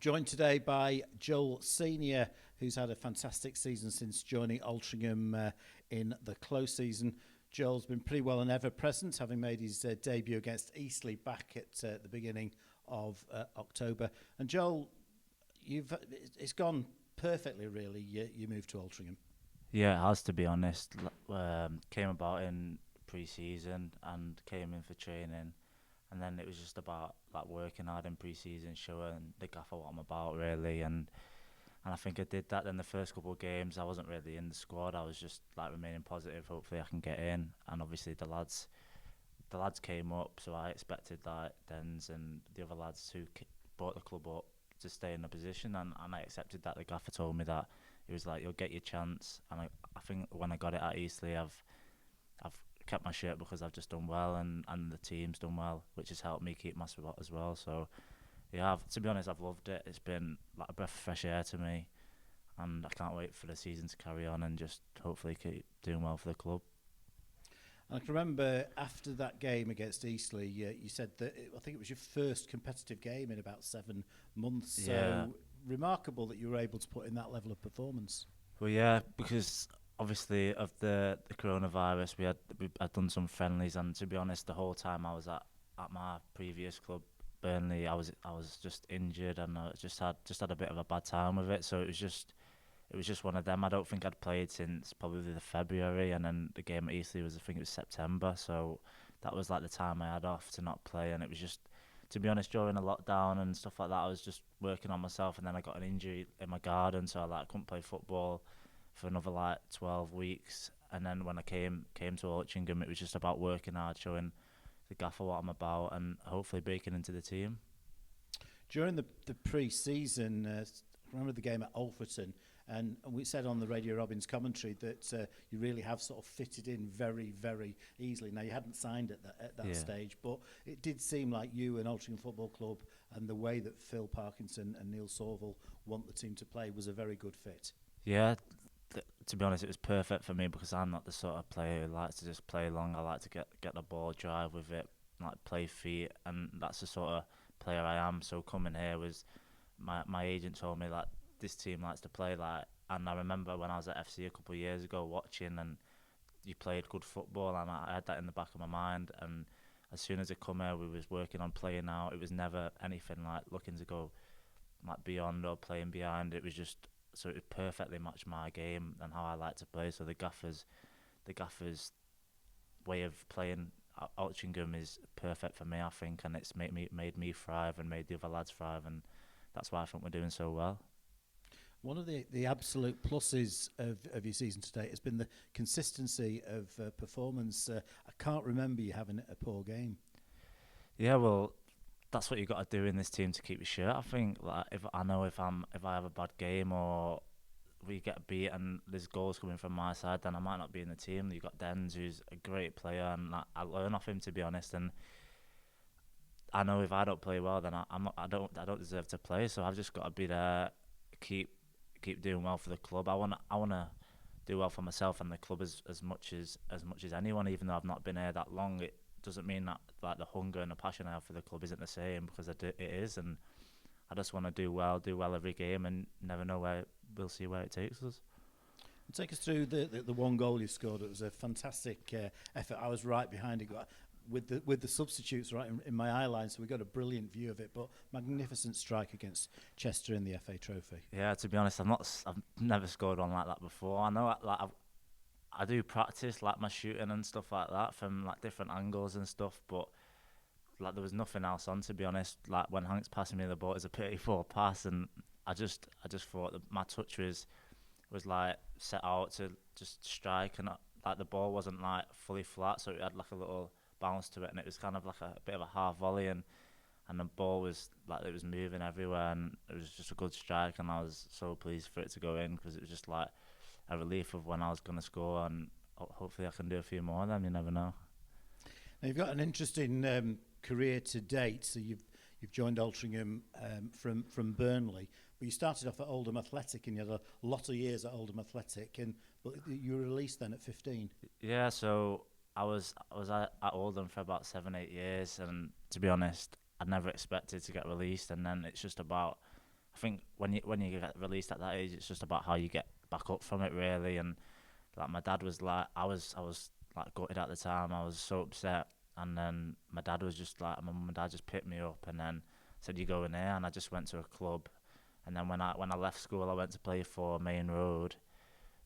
Joined today by Joel Senior, who's had a fantastic season since joining Altrincham in the close season. Joel's been pretty well and ever present, having made his debut against Eastleigh back at the beginning of October. And Joel, it's gone perfectly, really. You moved to Altrincham. Yeah, it has, to be honest. Came about in pre-season and came in for training, and then it was just about working hard in pre-season, showing the gaffer what I'm about, really. And I think I did that. Then the first couple of games, I wasn't really in the squad. I was just remaining positive. Hopefully, I can get in. And obviously, the lads came up, so I expected Dens and the other lads who brought the club up to stay in the position, and I accepted that. The gaffer told me that he was like, "You'll get your chance," and I think when I got it at Eastleigh, I've kept my shirt because I've just done well, and the team's done well, which has helped me keep my spot as well. So yeah, to be honest, I've loved it. It's been like a breath of fresh air to me, and I can't wait for the season to carry on and just hopefully keep doing well for the club. I can remember after that game against Eastleigh, you said that I think it was your first competitive game in about 7 months. Yeah. So remarkable that you were able to put in that level of performance. Well, yeah, because obviously of the coronavirus, I'd done some friendlies, and to be honest, the whole time I was at my previous club, Burnley, I was just injured, and I just had a bit of a bad time with it. So it was just one of them. I don't think I'd played since probably the February, and then the game at Eastleigh was, I think it was September. So that was the time I had off to not play, and it was just, to be honest, during the lockdown and stuff like that, I was just working on myself, and then I got an injury in my garden, so I couldn't play football for another 12 weeks. And then when I came to Altrincham, it was just about working hard, showing the gaffer what I'm about, and hopefully breaking into the team. During the pre-season, I remember the game at Alfreton, and we said on the Radio Robins commentary that you really have sort of fitted in very, very easily. Now, you hadn't signed at that Yeah. stage, but it did seem like you and Altrincham Football Club and the way that Phil Parkinson and Neil Sorville want the team to play was a very good fit. Yeah, to be honest, it was perfect for me because I'm not the sort of player who likes to just play long. I like to get the ball, drive with it, play feet, and that's the sort of player I am. So coming here was, my agent told me this team likes to play and I remember when I was at FC a couple of years ago watching, and you played good football, and I had that in the back of my mind. And as soon as I come here, we was working on playing out. It was never anything looking to go beyond or playing behind. It was just, so it perfectly matched my game and how I like to play. So the gaffer's way of playing at Altrincham is perfect for me, I think, and it's made me thrive and made the other lads thrive, and that's why I think we're doing so well. One of the absolute pluses of your season to date has been the consistency of performance. I can't remember you having a poor game. Yeah, well, that's what you got to do in this team to keep your shirt. I think if I have a bad game or we get beat and there's goals coming from my side, then I might not be in the team. You got Dens, who's a great player, and I learn off him, to be honest. And I know if I don't play well, then I don't deserve to play. So I've just got to be there, keep doing well for the club. I wanna do well for myself and the club as much as anyone. Even though I've not been here that long, it doesn't mean that the hunger and the passion I have for the club isn't the same, because it is. And I just want to do well every game, and never know where we'll see where it takes us. Take us through the one goal you scored. It was a fantastic effort. I was right behind it with the substitutes right in my eye line, so we got a brilliant view of it. But magnificent strike against Chester in the FA Trophy. Yeah, to be honest, I've never scored one like that before. I know I do practice my shooting and stuff like that from different angles and stuff, but there was nothing else on, to be honest. When Hank's passing me the ball, it's a pretty poor pass, and I just thought that my touch was set out to just strike, and the ball wasn't fully flat, so it had a little bounce to it, and it was kind of a bit of a half volley, and the ball was it was moving everywhere, and it was just a good strike, and I was so pleased for it to go in, because it was just a relief of when I was going to score, and hopefully I can do a few more of them. You never know. Now, you've got an interesting career to date. So you've joined Altrincham from Burnley, but you started off at Oldham Athletic, and you had a lot of years at Oldham Athletic, but you were released then at 15. Yeah, so I was at Oldham for about 7-8 years, and to be honest, I never expected to get released. And then it's just about, I think when you get released at that age, it's just about how you get back up from it, really. And like my dad was like, I was like gutted at the time. I was so upset, and then my dad was just like, my mum and dad just picked me up and then said, "You go in here," and I just went to a club. And then when I left school, I went to play for Main Road,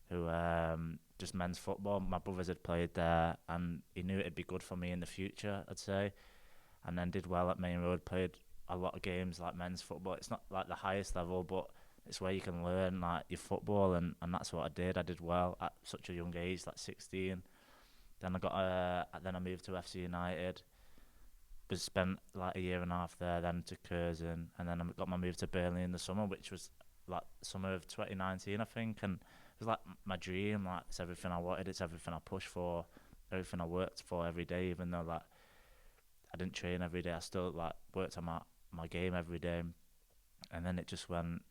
who just men's football. My brothers had played there, and he knew it'd be good for me in the future, I'd say. And then did well at Main Road. Played a lot of games like men's football. It's not like the highest level, but it's where you can learn like your football, and that's what I did. I did well at such a young age, like 16. Then I moved to FC United. But spent like a year and a half there, then to Curzon, and then I got my move to Burnley in the summer, which was like summer of 2019, I think, and it was like my dream. Like it's everything I wanted, it's everything I pushed for, everything I worked for every day. Even though like I didn't train every day, I still like worked on my game every day. And then it just went.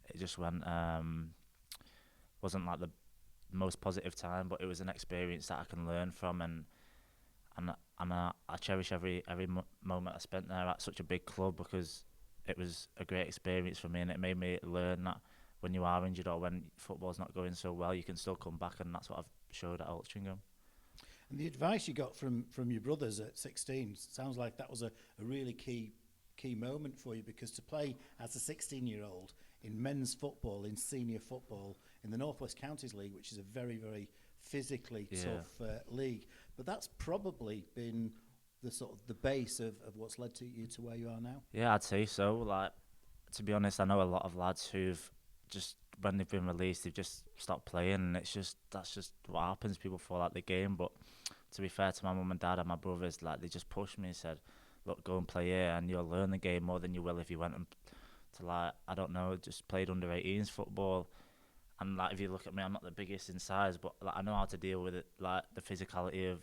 Wasn't like the most positive time, but it was an experience that I can learn from, and I cherish every moment I spent there at such a big club, because it was a great experience for me, and it made me learn that when you are injured or when football's not going so well, you can still come back, and that's what I've showed at Altrincham. And the advice you got from your brothers at 16 sounds like that was a really key moment for you, because to play as a 16-year-old in men's football, in senior football, in the North West Counties League, which is a very, very physically tough league, but that's probably been the sort of the base of what's led to you to where you are now. Yeah, I'd say so. Like, to be honest, I know a lot of lads who've just, when they've been released, they've just stopped playing, and that's just what happens. People fall out the game. But to be fair to my mum and dad and my brothers, like, they just pushed me and said, "Look, go and play here, and you'll learn the game more than you will if you went and to, like, I don't know, just played under 18s football." And like, if you look at me, I'm not the biggest in size, but like, I know how to deal with it, like the physicality of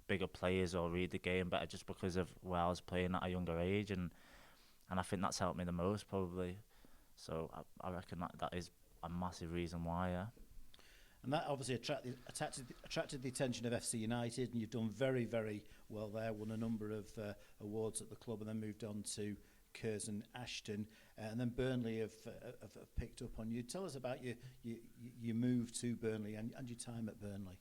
bigger players, or read the game better, just because of where I was playing at a younger age, and I think that's helped me the most, probably. So I reckon that is a massive reason why. Yeah. And that obviously attracted the attention of FC United, and you've done very, very well there. Won a number of awards at the club, and then moved on to Curzon, Ashton, and then Burnley have picked up on you. Tell us about your move to Burnley and your time at Burnley.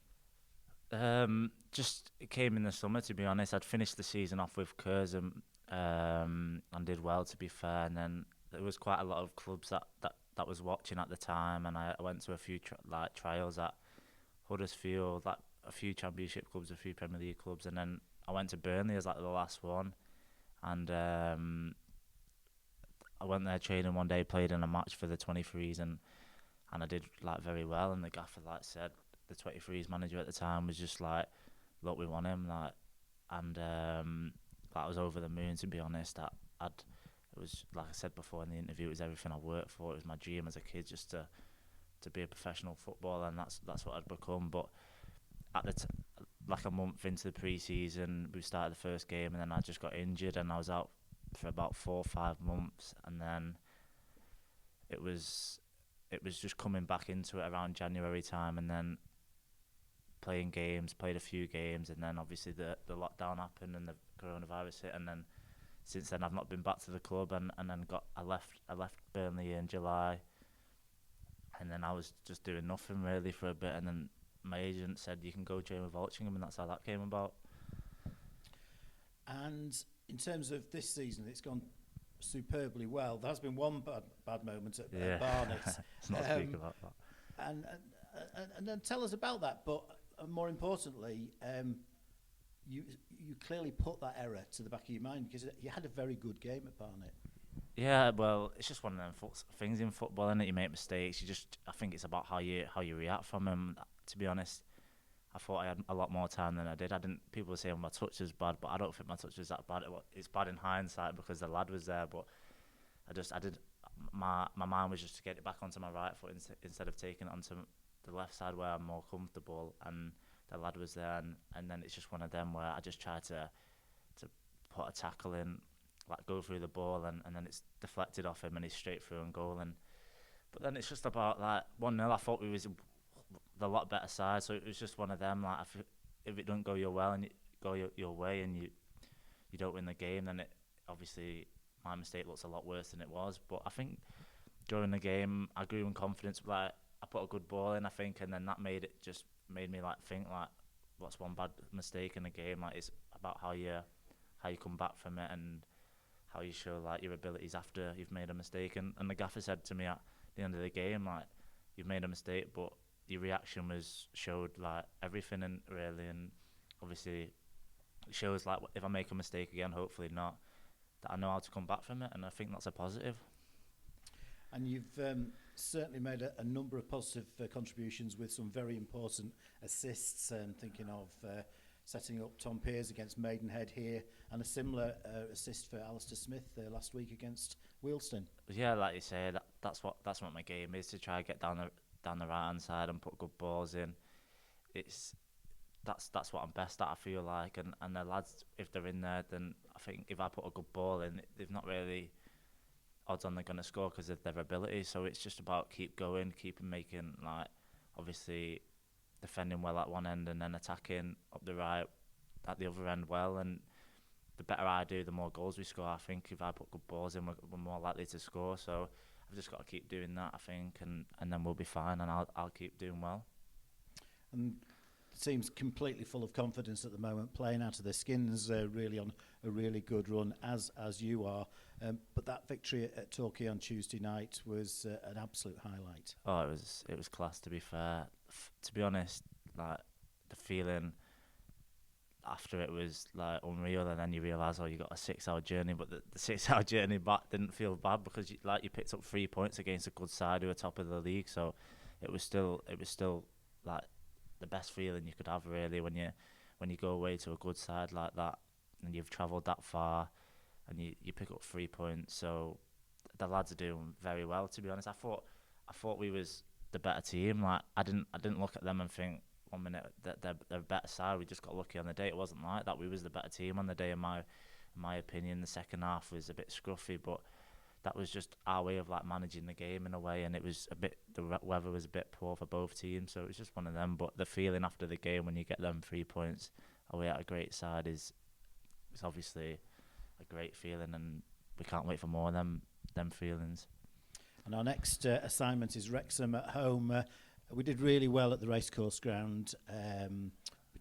Just it came in the summer, to be honest. I'd finished the season off with Curzon, and did well, to be fair. And then there was quite a lot of clubs that was watching at the time, and I went to a few trials at Huddersfield, like a few Championship clubs, a few Premier League clubs, and then I went to Burnley as like the last one, and I went there training one day, played in a match for the 23s, and I did like very well. And the gaffer like said, the 23s manager at the time was just like, "Look, we want him," like, and I was over the moon, to be honest. It was, like I said before in the interview, it was everything I worked for. It was my dream as a kid, just to be a professional footballer, and that's what I'd become. But at like a month into the pre-season, we started the first game, and then I just got injured, and I was out for about 4 or 5 months, and then it was just coming back into it around January time, and then played a few games, and then obviously the lockdown happened and the coronavirus hit, and then since then I've not been back to the club, and then I left Burnley in July, and then I was just doing nothing really for a bit, and then my agent said, "You can go train with Altrincham," and that's how that came about. And in terms of this season, it's gone superbly well. There has been one bad moment at Barnet. Let's not speak about that. And then tell us about that. But more importantly, you clearly put that error to the back of your mind, because you had a very good game at Barnet. Yeah, well, it's just one of them things in football, isn't it? You make mistakes. I think it's about how you react from them. To be honest, I thought I had a lot more time than I did. People were saying my touch was bad, but I don't think my touch was that bad. It's bad in hindsight because the lad was there, but my mind was just to get it back onto my right foot instead of taking it onto the left side where I'm more comfortable, and the lad was there, and then it's just one of them where I just try to put a tackle in, like go through the ball, and then it's deflected off him and he's straight through and goal. But then it's just about like 1-0. I thought we was the lot better side, so it was just one of them, like, if it don't go your well and go your way, and you don't win the game, then it obviously, my mistake looks a lot worse than it was. But I think during the game, I grew in confidence. Like I put a good ball in, I think, and then that made me like think like, what's one bad mistake in the game? Like it's about how you come back from it and how you show like your abilities after you've made a mistake. And the gaffer said to me at the end of the game, like, you've made a mistake, but your reaction showed like everything, and really, and obviously it shows like if I make a mistake again, hopefully not, that I know how to come back from it, and I think that's a positive. And you've certainly made a number of positive contributions with some very important assists, thinking of setting up Tom Pearce against Maidenhead here, and a similar assist for Alistair Smith last week against Wealdstone. Yeah, like you say, that's what my game is, to try to get down the right hand side and put good balls in. That's what I'm best at, I feel like, and the lads, if they're in there, then I think if I put a good ball in, they've not really odds on they're going to score because of their ability. So it's just about keep going, keep making, like, obviously defending well at one end and then attacking up the right at the other end well. And the better I do, the more goals we score. I think if I put good balls in, we're more likely to score. So I've just got to keep doing that, I think, and then we'll be fine, and I'll keep doing well. And the team's completely full of confidence at the moment, playing out of their skins, really on a really good run, as you are. But that victory at Torquay on Tuesday night was an absolute highlight. Oh, it was class, to be fair. To be honest, like, the feeling after it was like unreal, and then you realise, oh, you got a 6-hour journey, but the 6-hour journey back didn't feel bad because you picked up 3 points against a good side who are top of the league. So it was still like the best feeling you could have, really, when you go away to a good side like that and you've travelled that far and you pick up 3 points. So the lads are doing very well, to be honest. I thought we was the better team. Like I didn't look at them and think 1 minute that they're a better side. We just got lucky on the day. It wasn't like that. We was the better team on the day, in my opinion. The second half was a bit scruffy, but that was just our way of like managing the game in a way, and it was the weather was a bit poor for both teams, so it was just one of them. But the feeling after the game when you get them 3 points away at a great side is obviously a great feeling, and we can't wait for more of them feelings. And our next assignment is Wrexham at home. We did really well at the Racecourse Ground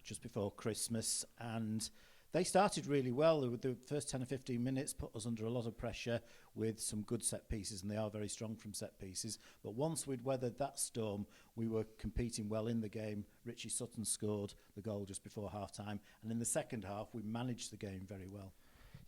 just before Christmas, and they started really well. The first 10 or 15 minutes put us under a lot of pressure with some good set pieces, and they are very strong from set pieces. But once we'd weathered that storm, we were competing well in the game. Richie Sutton scored the goal just before half-time, and in the second half, we managed the game very well.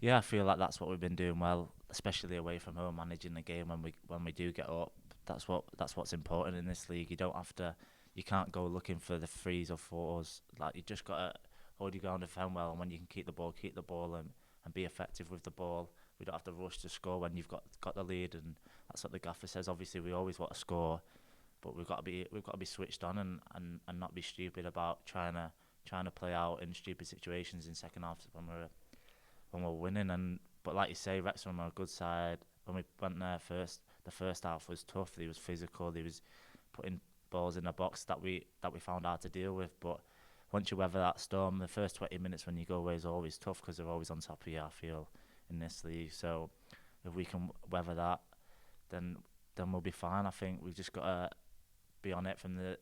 Yeah, I feel like that's what we've been doing well, especially away from home, managing the game when we do get up. That's what's important in this league. You can't go looking for the 3s or 4s. Like, you just got to hold your ground, defend well, and when you can keep the ball and be effective with the ball. We don't have to rush to score when you've got the lead, and that's what the gaffer says. Obviously, we always want to score, but we've got to be switched on and not be stupid about trying to play out in stupid situations in second half when we're winning. But like you say, Wrexham are a good side. When we went there the first half was tough. He was physical. He was putting balls in the box that we found hard to deal with. But once you weather that storm, the first 20 minutes when you go away is always tough because they're always on top of you, I feel, in this league. So if we can weather that, then we'll be fine. I think we've just got to be on it from the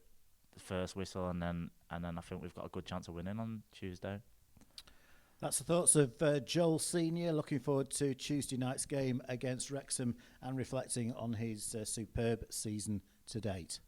first whistle, and then I think we've got a good chance of winning on Tuesday. That's the thoughts of Joel Senior, looking forward to Tuesday night's game against Wrexham and reflecting on his superb season to date.